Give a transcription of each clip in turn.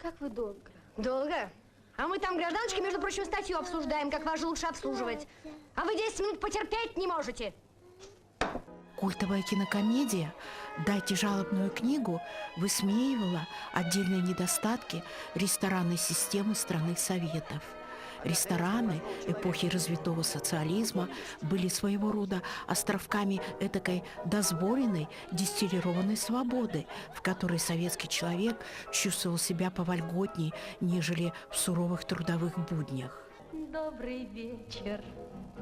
Как вы долго? Долго? А мы там, гражданочки, между прочим, статью обсуждаем, как вас же лучше обслуживать. А вы 10 минут потерпеть не можете. Культовая кинокомедия «Дайте жалобную книгу» высмеивала отдельные недостатки ресторанной системы страны Советов. Рестораны эпохи развитого социализма были своего рода островками этакой дозволенной дистиллированной свободы, в которой советский человек чувствовал себя повольготней, нежели в суровых трудовых буднях. Добрый вечер.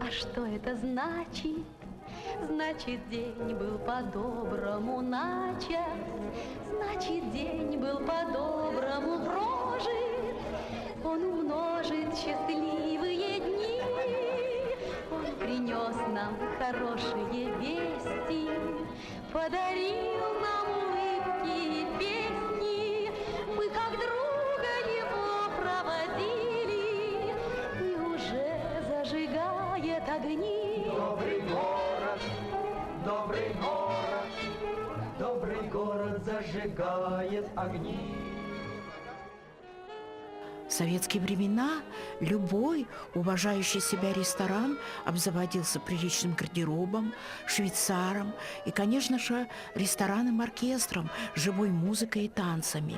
А что это значит? Значит, день был по-доброму начат. Значит, день был по-доброму прожит. Он умножит счастливые дни. Он принес нам хорошие вести, подарил нам улыбки и песни. Мы как друга его проводили, и уже зажигает огни. Добрый город, добрый город зажигает огни. В советские времена любой уважающий себя ресторан обзаводился приличным гардеробом, швейцаром и, конечно же, ресторанным-оркестром, живой музыкой и танцами.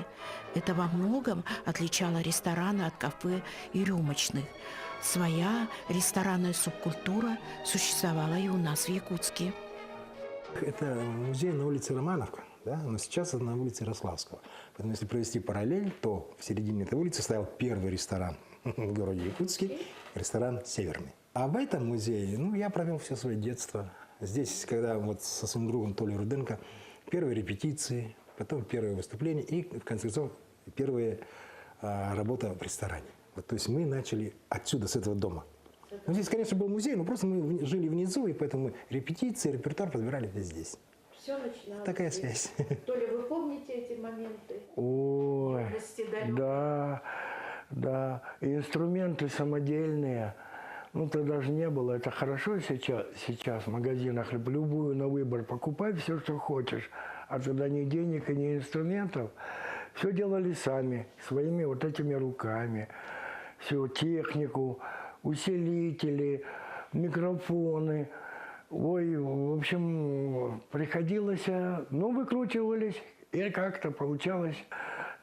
Это во многом отличало рестораны от кафе и рюмочных. Своя ресторанная субкультура существовала и у нас в Якутске. Это музей на улице Романовка, да? Но сейчас это на улице Ярославского. Поэтому если провести параллель, то в середине этой улицы стоял первый ресторан в городе Якутске, ресторан «Северный». А в этом музее, я провел все свое детство. Здесь, когда вот со своим другом Толей Руденко, первые репетиции, потом первые выступления и, в конце концов, первая работа в ресторане. Вот, то есть мы начали отсюда, с этого дома. Здесь, конечно, был музей, но просто мы жили внизу, и поэтому репетиции, репертуар подбирали здесь. Все начиналось. Такая связь. Толя, вы помните эти моменты? Ой, да. И инструменты самодельные. Тогда же не было. Это хорошо сейчас в магазинах. Любую на выбор покупай все, что хочешь. А тогда ни денег и ни инструментов. Все делали сами, своими вот этими руками. Всю технику, усилители, микрофоны. Ой, в общем, приходилось, выкручивались, и как-то получалось.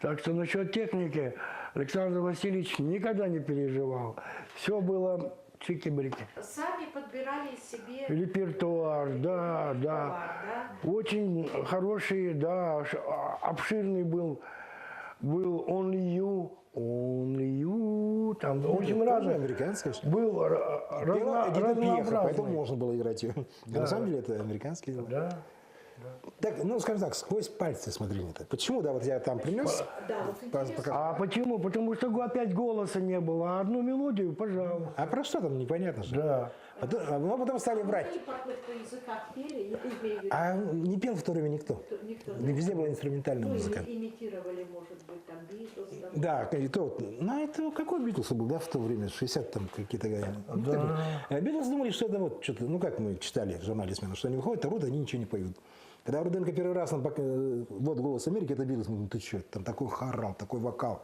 Так что насчет техники Александр Васильевич никогда не переживал. Все было чики-брики. Сами подбирали себе репертуар, да. Очень хороший, да, обширный был Only You, там очень разный. Американский. Был разнообразный. Поэтому можно было играть ее. Да. На самом деле это американский. Да. Так, скажем так, сквозь пальцы смотри на это. Почему, вот я там принес? А почему? Потому что опять голоса не было, а одну мелодию, пожалуйста. А про что там, непонятно же. Да. Потом стали брать. А не пел в то время никто. Везде была инструментальная музыка. Имитировали, может быть, там Битлз. Да, и то. Это какой Битлз был, да, в то время? 60 там какие-то. Да. Битлз думали, что это вот что-то, как мы читали в журнале «Смена», что они выходят, орут, они ничего не поют. Когда Руденко первый раз, вот «Голос Америки», это Битлз, ты что, там такой хорал, такой вокал.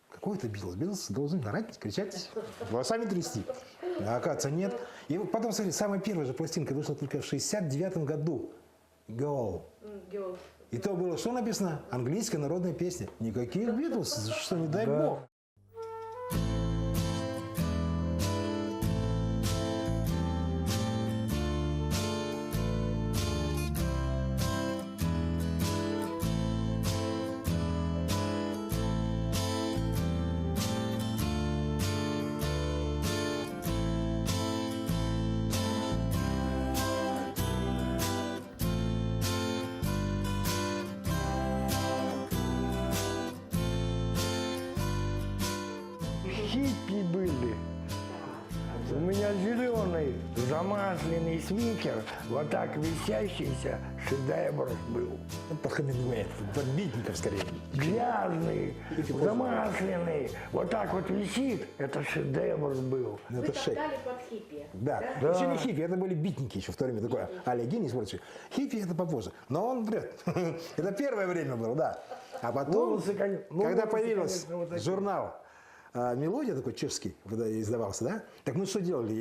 Какой это Битлз? Битлз должен орать, кричать, волосами трясти. А оказывается, нет. И потом, смотри, самая первая же пластинка вышла только в 69 году. Girl. И то было, что написано? Английская народная песня. Никаких Битлз, что не дай бог. Хиппи были. У меня зеленый замасленный свитер, вот так висящийся, шедевр был. Под Хемингуэя, под Битников скорее. Грязный, замасленный, вот так вот висит, это шедевр был. Вы тогда под хиппи. Да. Еще не хиппи, это были битники еще в то время такое. Олег Генис, хиппи это попозже. Но он врет. Это первое время было, да. А потом, Волосы, ну, когда волосы, появился конечно, вот такие. журнал «Мелодия», такой чешский, издавался, да? Так мы что делали?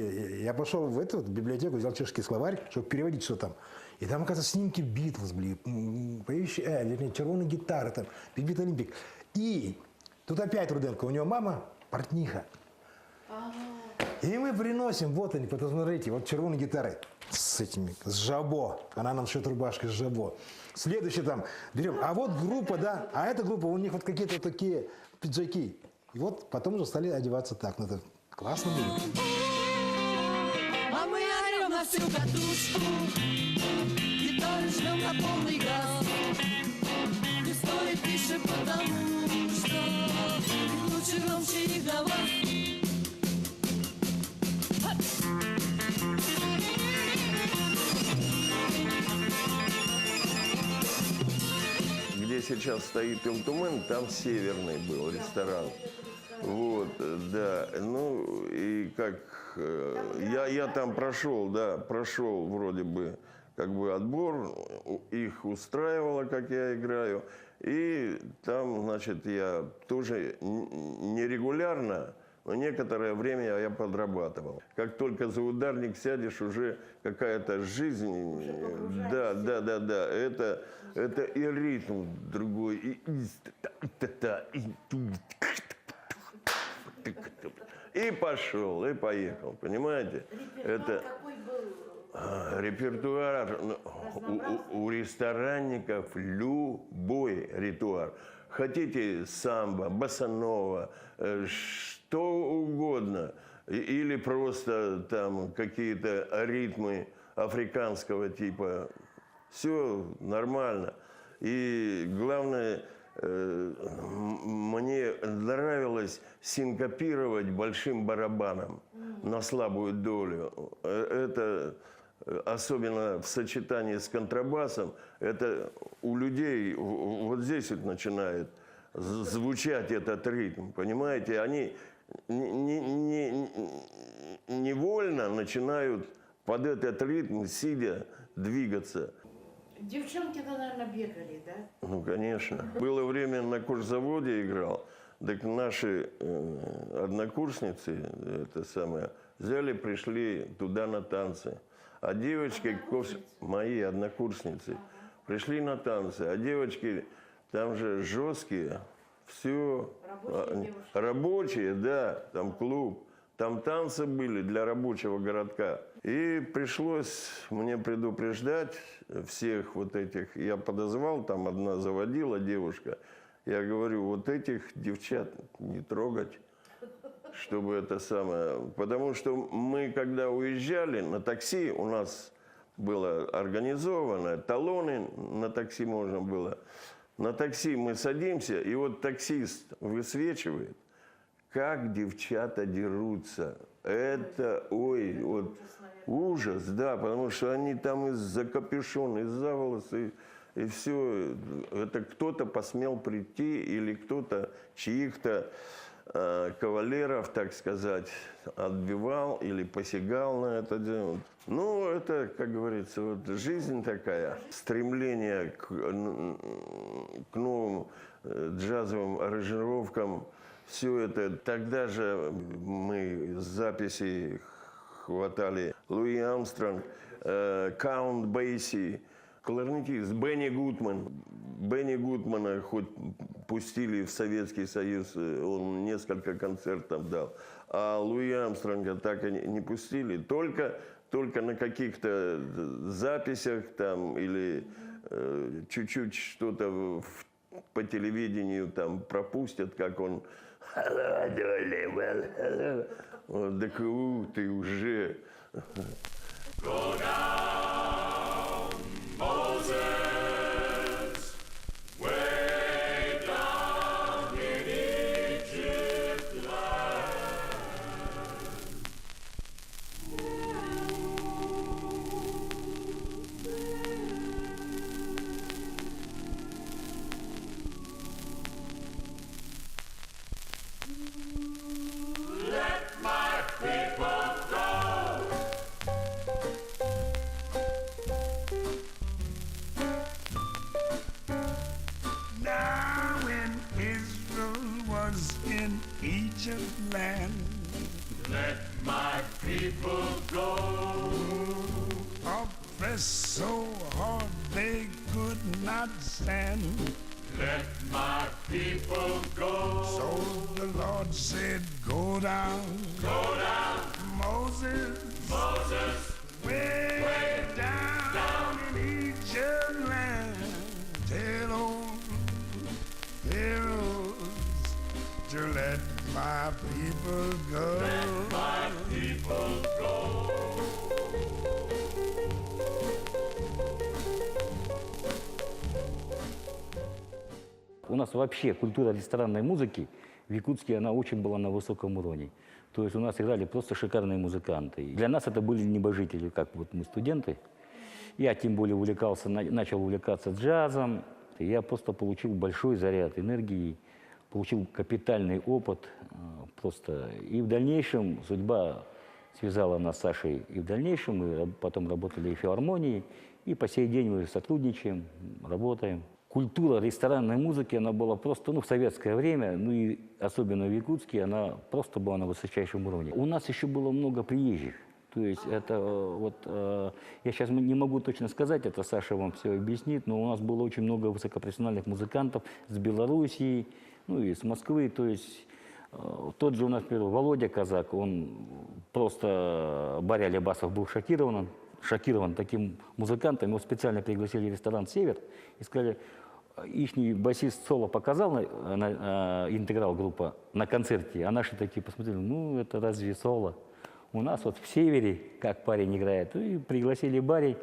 Я пошел в эту библиотеку, взял чешский словарь, чтобы переводить, что там. И там, оказывается, снимки Битлз были, вернее, червоные гитары, там, Бит Олимпик. И тут опять Руденко, у него мама портниха. И мы приносим, вот они, посмотрите, вот червоные гитары с этими, с жабо. Она нам шьет рубашки с жабо. Следующий там берем. А вот группа, да, а эта группа, у них вот какие-то вот такие пиджаки. И вот потом уже стали одеваться так. Ну, это классно было. А мы орем на всю катушку, гитары жмем на полный газ. Не стоит тише, потому что лучше громче их для вас. Где сейчас стоит Илтумен, там северный был ресторан. Вот, да. Ну, и как я там прошел, да, прошел вроде бы как бы отбор, их устраивало, как я играю. И там, значит, я тоже нерегулярно, но некоторое время я подрабатывал. Как только за ударник сядешь, уже какая-то жизнь, да. Это и ритм другой, и пошел, и поехал, понимаете? Это Какой был? репертуар у ресторанников любой репертуар. Хотите самбо, боссанова, что угодно, или просто там какие-то ритмы африканского типа. Все нормально. И главное, мне нравилось синкопировать большим барабаном на слабую долю. Это, особенно в сочетании с контрабасом, это у людей вот здесь вот начинает звучать этот ритм. Понимаете, они невольно начинают под этот ритм, сидя, двигаться. Девчонки-то, наверное, бегали, да? Ну, конечно. Было время, на курсзаводе играл, так наши однокурсницы, это самое, взяли, пришли туда на танцы. А девочки, мои однокурсницы, пришли на танцы, а девочки там же жесткие, все, рабочие, да, там клуб. Там танцы были для рабочего городка. И пришлось мне предупреждать всех вот этих. Я подозвал, там одна заводила девушка. Я говорю, вот этих девчат не трогать, чтобы это самое... Потому что мы, когда уезжали на такси, у нас было организовано, талоны на такси можно было. На такси мы садимся, и вот таксист высвечивает, как девчата дерутся. Это, ой, вот ужас, да, потому что они там из-за капюшона, из-за волосы, и все. Это кто-то посмел прийти или кто-то чьих-то кавалеров, так сказать, отбивал или посягал на это дело. Ну, это, как говорится, вот жизнь такая. Стремление к новым джазовым аранжировкам. Все это, тогда же мы с записей хватали Луи Армстронг, Каунт Бейси, кларнетист Бенни Гудман. Бенни Гудмана хоть пустили в Советский Союз, он несколько концертов дал, а Луи Армстронга так и не пустили. Только на каких-то записях там или чуть-чуть что-то по телевидению там пропустят, как он... Вот, так ты уже... Egypt land. Let my people go. Oppressed so hard they could not stand. Let my people go. So the Lord said, go down. Go down, Moses, Moses, way down in Egypt land. Tell old Pharaoh to let my people go. let my people go. У нас вообще культура ресторанной музыки в Якутске, она очень была на высоком уровне. То есть у нас играли просто шикарные музыканты. Для нас это были небожители, как вот мы студенты. Я тем более увлекался, начал увлекаться джазом. И я просто получил большой заряд энергии, получил капитальный опыт. Просто. И в дальнейшем судьба связала нас с Сашей. И в дальнейшем мы потом работали и в филармонии. И по сей день мы сотрудничаем, работаем. Культура ресторанной музыки, она была просто, в советское время, и особенно в Якутске, она просто была на высочайшем уровне. У нас еще было много приезжих. То есть это я сейчас не могу точно сказать, это Саша вам все объяснит, но у нас было очень много высокопрофессиональных музыкантов с Белоруссии, и с Москвы. То есть тот же у нас, например, Володя Казак, он просто, Баря Лебасов был шокирован таким музыкантом. Его специально пригласили в ресторан «Север» и сказали, ихний басист соло показал интеграл группа на концерте, а наши такие посмотрели, это разве соло? У нас вот в «Севере», как парень играет, и пригласили Барри.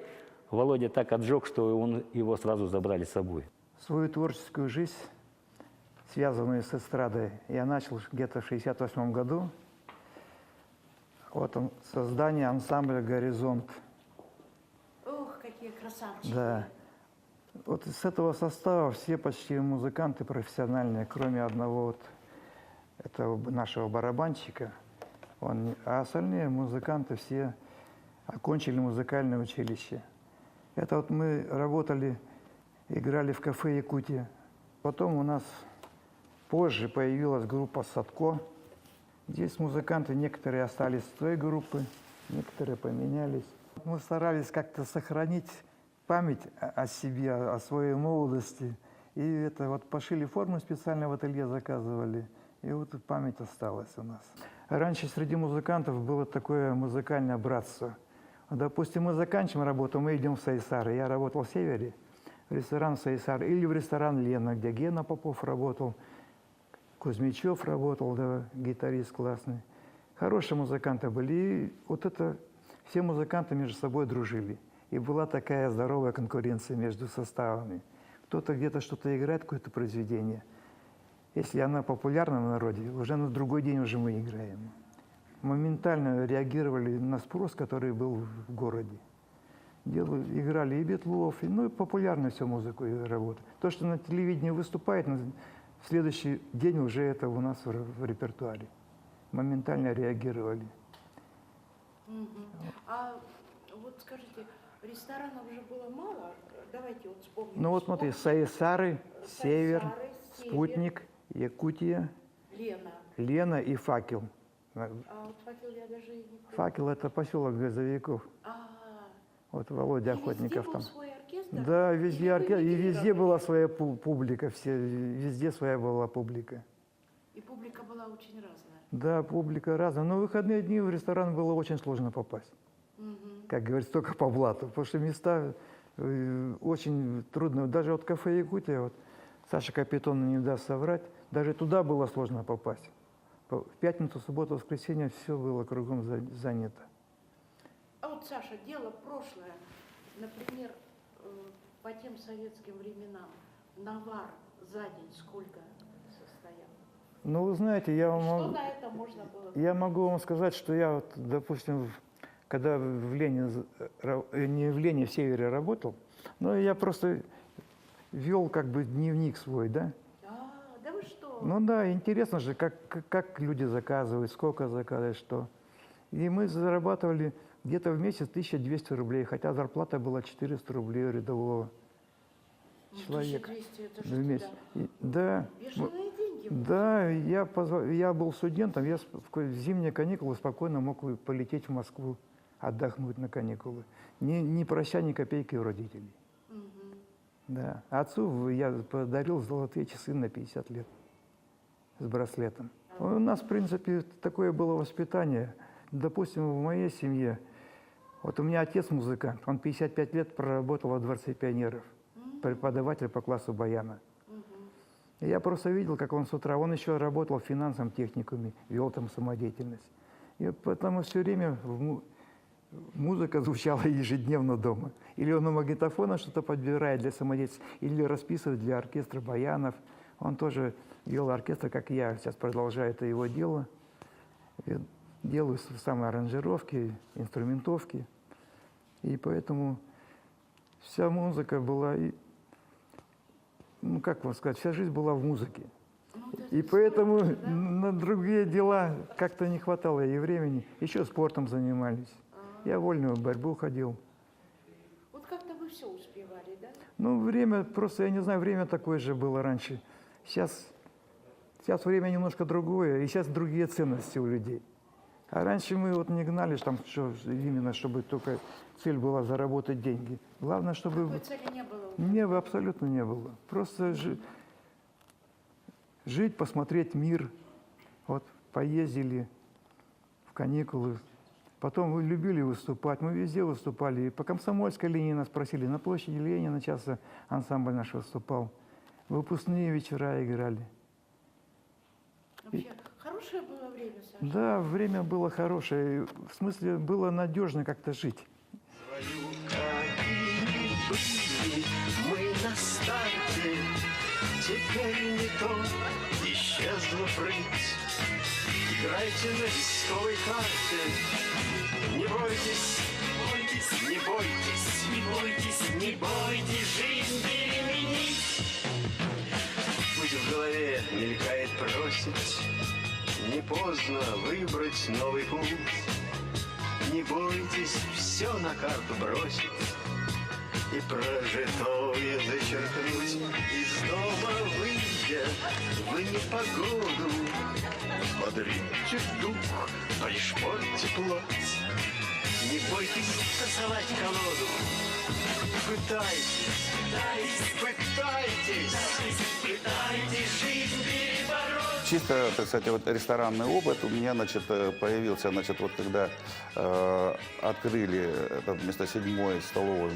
Володя так отжег, что его сразу забрали с собой. Свою творческую жизнь, связанную с эстрадой, я начал где-то в 1968 году. Вот он, создание ансамбля «Горизонт». Ох, какие красавчики. Да. Вот с этого состава все почти музыканты профессиональные, кроме одного этого нашего барабанщика. А остальные музыканты все окончили музыкальное училище. Это мы работали, играли в кафе «Якутия». Потом у нас позже появилась группа «Садко». Здесь музыканты, некоторые остались с той группы, некоторые поменялись. Мы старались как-то сохранить память о себе, о своей молодости. И это пошили форму специально в ателье, заказывали. И память осталась у нас. Раньше среди музыкантов было такое музыкальное братство. Допустим, мы заканчиваем работу, мы идем в Сайсар. Я работал в «Севере», в ресторан Сайсар, или в ресторан «Лена», где Гена Попов работал, Кузьмичев работал, да, гитарист классный. Хорошие музыканты были. И все музыканты между собой дружили. И была такая здоровая конкуренция между составами. Кто-то где-то что-то играет, какое-то произведение. Если она популярна в народе, уже на другой день уже мы играем. Моментально реагировали на спрос, который был в городе. Играли и Бетлов, и популярно всю музыку и работу. То, что на телевидении выступает, в следующий день уже это у нас в репертуаре. Моментально реагировали. А вот скажите, ресторанов же было мало? Давайте вспомним. Смотри, Сайсары, «Север», «Спутник», «Якутия», Лена и «Факел». А вот «Факел» я даже и не помню. «Факел» — это поселок газовиков. Вот Володя Охотников везде там. был свой оркестр? Да, везде оркестр, и везде была своя публика, везде своя была публика. И публика была очень разная. Да, публика разная. Но в выходные дни в ресторан было очень сложно попасть. Как говорится, только по блату. Потому что места очень трудно. Даже кафе «Якутия», Саша Капитон не даст соврать, даже туда было сложно попасть. В пятницу, субботу, воскресенье все было кругом занято. А вот, Саша, дело прошлое. Например, по тем советским временам навар за день сколько состоял? Вы знаете, Что на это можно было? Я могу вам сказать, что я, допустим, когда в Лене, не в Лене, в «Севере» работал, я просто вел дневник свой, да? Да вы что? Да, интересно же, как люди заказывают, сколько заказывают, что. И мы зарабатывали где-то в месяц 1200 рублей, хотя зарплата была 400 рублей у рядового человека. 1200, это же в месяц. Да. Бешеные деньги Да, я был студентом, я в зимние каникулы спокойно мог полететь в Москву, отдохнуть на каникулы. Не прося ни копейки у родителей. Да. Отцу я подарил золотые часы на 50 лет с браслетом. У нас, в принципе, такое было воспитание. Допустим, в моей семье, вот у меня отец музыкант, он 55 лет проработал во Дворце пионеров, преподаватель по классу баяна. И я просто видел, как он с утра, он еще работал в финансовом техникуме, вел там самодеятельность. И потому все время музыка звучала ежедневно дома. Или он у магнитофона что-то подбирает для самодеятельности, или расписывает для оркестра баянов. Он тоже вел оркестр, как я сейчас продолжаю это его дело. Я делаю самые аранжировки, инструментовки. И поэтому вся музыка была, ну как вам сказать, вся жизнь была в музыке. И поэтому на другие дела как-то не хватало и времени. Еще спортом занимались. Я в вольную борьбу ходил. Вот как-то вы все успевали, да? Ну, время, просто, я не знаю, время такое же было раньше. Сейчас время немножко другое, и сейчас другие ценности у людей. А раньше мы вот не гнали, там, что, именно, чтобы только цель была заработать деньги. Главное, чтобы... Такой цели не было? Нет, абсолютно не было. Просто жить, посмотреть мир. Вот, поездили в каникулы. Потом мы любили выступать, мы везде выступали. И по Комсомольской линии нас просили, на площади Ленина часто ансамбль наш выступал. Выпускные вечера играли. Вообще, хорошее было время, Саша? Да, время было хорошее. В смысле, было надежно как-то жить. Мы на старте, теперь не то, исчезла прыть. Играйте на рисковой карте. Не бойтесь, не бойтесь, не бойтесь, не бойтесь жизнь переменить. Пусть в голове мелькает просить, не поздно выбрать новый путь. Не бойтесь все на карту бросить и прожитое зачеркнуть. Из дома выйдя, вы непогоду бодрите дух, пришпорьте плоть. Не бойтесь тасовать колоду. Пытайтесь, пытайтесь жизнь перебороть. Чисто, так сказать, вот ресторанный опыт у меня, значит, появился, значит, вот когда открыли это вместо 7-й столовой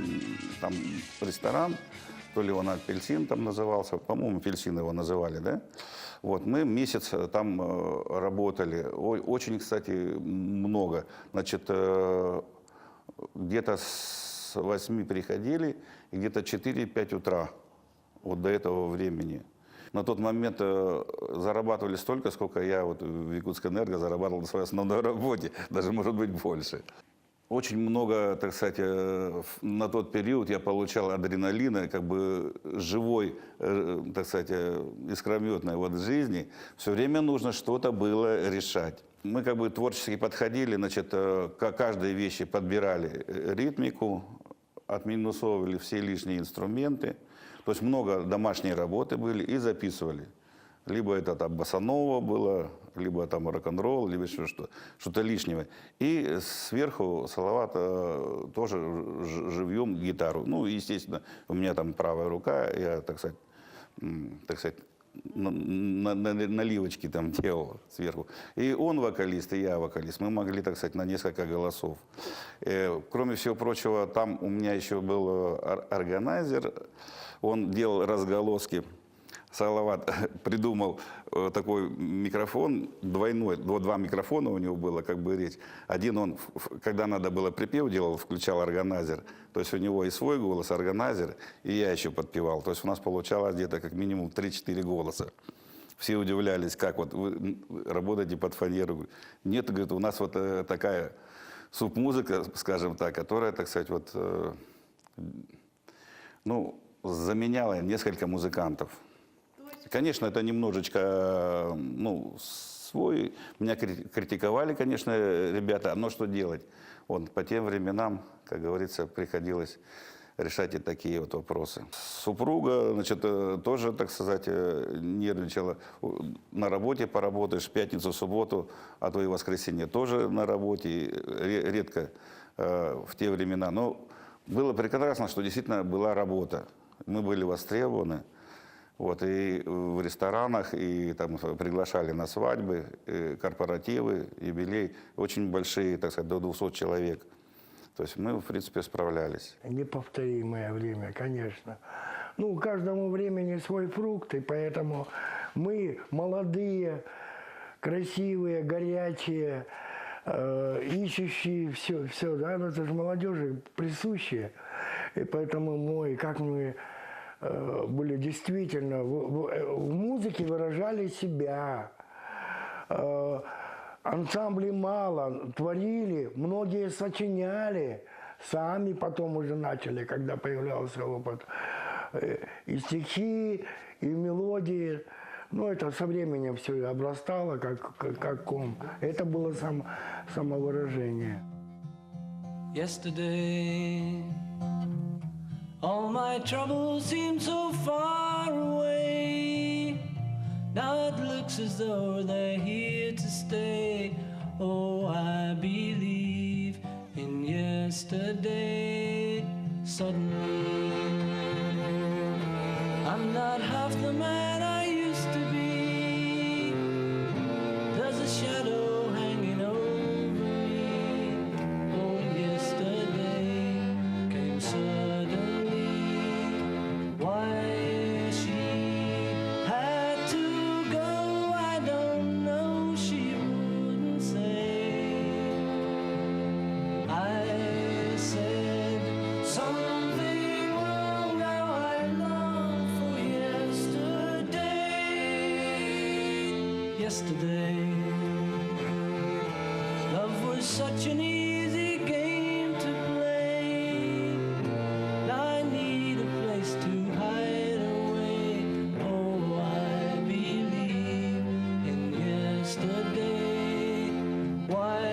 там ресторан, то ли он «Апельсин» там назывался, по-моему, «Апельсин» его называли, да? Вот, мы месяц там работали, очень, кстати, много, значит, где-то с 8 приходили, и где-то 4-5 утра, вот до этого времени. На тот момент зарабатывали столько, сколько я вот в Якутскэнерго зарабатывал на своей основной работе, даже, может быть, больше. Очень много, так сказать, на тот период я получал адреналина, как бы живой, так сказать, искрометной вот жизни. Все время нужно что-то было решать. Мы как бы творчески подходили, значит, к каждой вещи подбирали ритмику, отминусовывали все лишние инструменты. То есть много домашней работы были и записывали. Либо это там босанова было, либо там рок-н-ролл, либо что-то лишнего. И сверху Салават тоже живьем гитару. Ну, естественно, у меня там правая рука, я, так сказать, наливочки там делал сверху. И он вокалист, и я вокалист. Мы могли, так сказать, на несколько голосов. Кроме всего прочего, там у меня еще был органайзер. Он делал разголоски. Салават придумал такой микрофон двойной, 2 микрофона у него было, как бы речь. Один он, когда надо было припев делал, включал органайзер. То есть у него и свой голос, органайзер, и я еще подпевал. То есть у нас получалось где-то как минимум 3-4 голоса. Все удивлялись, как вот вы работаете под фанеру. Нет, говорит, у нас вот такая субмузыка, скажем так, которая, так сказать, вот, ну, заменяла несколько музыкантов. Конечно, это немножечко, ну, свой. Меня критиковали, конечно, ребята, но что делать? Вот по тем временам, как говорится, приходилось решать и такие вот вопросы. Супруга, значит, тоже, так сказать, нервничала. На работе поработаешь, в пятницу, в субботу, а то и в воскресенье тоже на работе, редко в те времена. Но было прекрасно, что действительно была работа. Мы были востребованы. Вот, и в ресторанах, и там приглашали на свадьбы, корпоративы, юбилей. Очень большие, так сказать, до 200 человек. То есть мы, в принципе, справлялись. Неповторимое время, конечно. Ну, каждому времени свой фрукт, и поэтому мы молодые, красивые, горячие, ищущие все, да, но это же молодежи присущие. И поэтому как мы были действительно в музыке выражали себя. Ансамблей мало, творили, многие сочиняли, сами потом уже начали, когда появлялся опыт. И стихи, и мелодии. Ну, это со временем все обрастало, как ком. Это было самовыражение. Yesterday, all my troubles seem so far away. Now it looks as though they're here to stay. Oh, I believe in yesterday. Suddenly, I'm not half the man I used to be. There's a shadow hanging over me. Oh, yesterday came suddenly. Why she had to go, I don't know, she wouldn't say. I said something wrong, now I long for yesterday. Yesterday, love was such an easy game to play. Now I need a place to hide away. Oh, I believe in yesterday. Why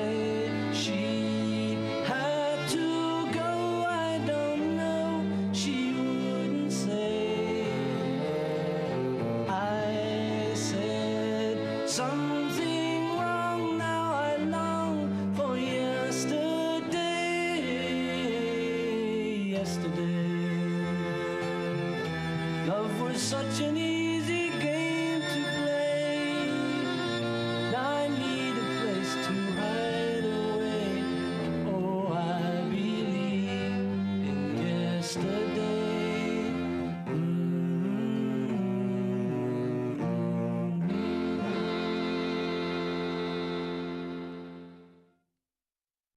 she had to go, I don't know, she wouldn't say. I said something wrong, now I long for yesterday. Yesterday, love was such an easy